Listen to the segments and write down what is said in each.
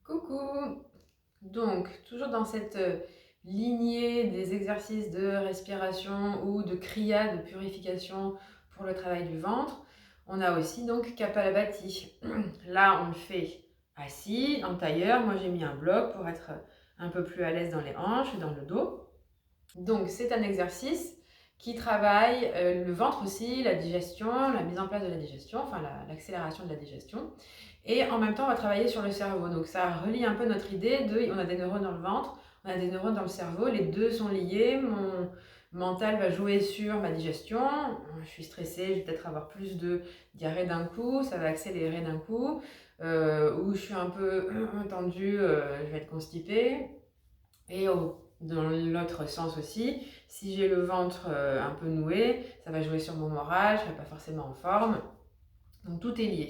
Coucou! Donc, toujours dans cette lignée des exercices de respiration ou de kriya, de purification pour le travail du ventre, on a aussi donc Kapalabhati. Là, on le fait assis, en tailleur. Moi, j'ai mis un bloc pour être un peu plus à l'aise dans les hanches et dans le dos. Donc, c'est un exercice qui travaille le ventre aussi, la digestion, la mise en place de la digestion, enfin l'accélération de la digestion. Et en même temps, on va travailler sur le cerveau. Donc ça relie un peu notre idée de, on a des neurones dans le ventre, on a des neurones dans le cerveau, les deux sont liés. Mon mental va jouer sur ma digestion. Je suis stressée, je vais peut-être avoir plus de diarrhée d'un coup, ça va accélérer d'un coup. Ou je suis un peu tendue, je vais être constipée. Et dans l'autre sens aussi, si j'ai le ventre un peu noué, ça va jouer sur mon moral, je ne serai pas forcément en forme. Donc tout est lié.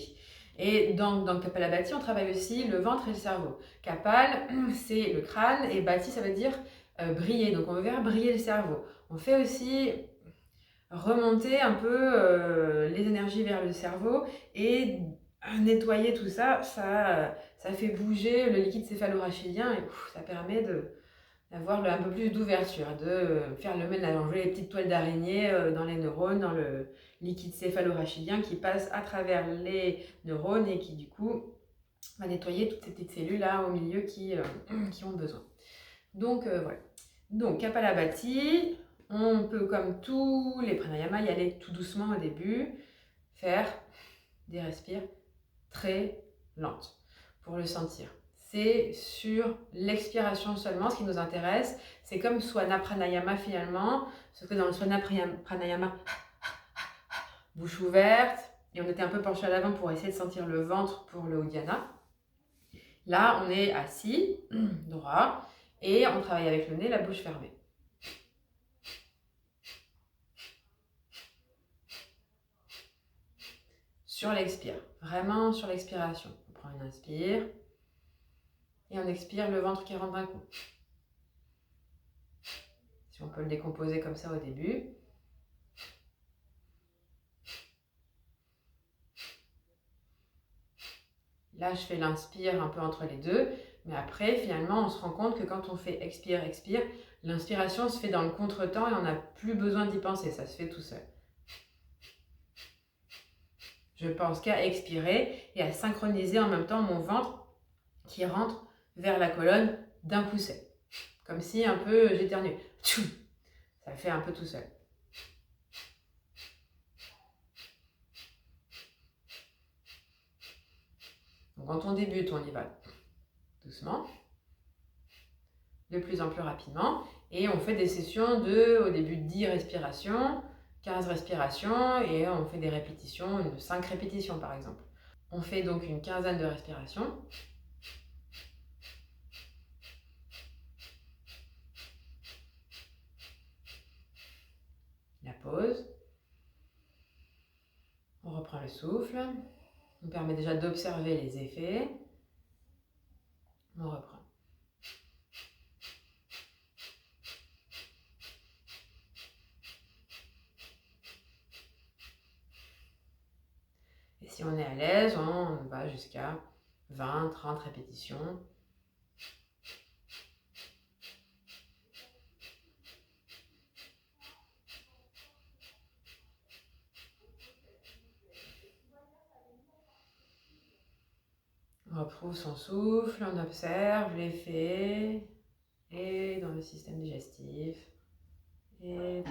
Et dans Kapalabhati, on travaille aussi le ventre et le cerveau. Kapal, c'est le crâne, et Bhati, ça veut dire briller. Donc on veut faire briller le cerveau. On fait aussi remonter un peu les énergies vers le cerveau et nettoyer tout ça. Ça fait bouger le liquide céphalorachidien et ça permet d'avoir un peu plus d'ouverture, de faire le ménage, enlever les petites toiles d'araignée dans les neurones, dans le liquide céphalorachidien qui passe à travers les neurones et qui du coup va nettoyer toutes ces petites cellules là au milieu qui ont besoin. Donc voilà. Donc Kapalabhati, on peut comme tous les pranayamas y aller tout doucement au début, faire des respires très lentes pour le sentir. C'est sur l'expiration seulement, ce qui nous intéresse. C'est comme Swana Pranayama finalement, sauf que dans le Swana Pranayama, bouche ouverte, et on était un peu penché à l'avant pour essayer de sentir le ventre pour le Uddiyana. Là, on est assis, droit, et on travaille avec le nez, la bouche fermée. Sur l'expire, vraiment sur l'expiration. On prend une inspire, et on expire le ventre qui rentre d'un coup. Si on peut le décomposer comme ça au début. Là, je fais l'inspire un peu entre les deux, mais après, finalement, on se rend compte que quand on fait expire, expire, l'inspiration se fait dans le contretemps et on n'a plus besoin d'y penser, ça se fait tout seul. Je pense qu'à expirer et à synchroniser en même temps mon ventre qui rentre vers la colonne d'un coup sec. Comme si un peu j'éternuais. Ça fait un peu tout seul. Donc quand on débute, on y va doucement, de plus en plus rapidement, et on fait des sessions au début 10 respirations, 15 respirations, et on fait des répétitions, 5 répétitions par exemple. On fait donc une quinzaine de respirations. La pause. On reprend le souffle. On permet déjà d'observer les effets. On reprend. Et si on est à l'aise, on va jusqu'à 20-30 répétitions. On retrouve son souffle, on observe l'effet, et dans le système digestif, et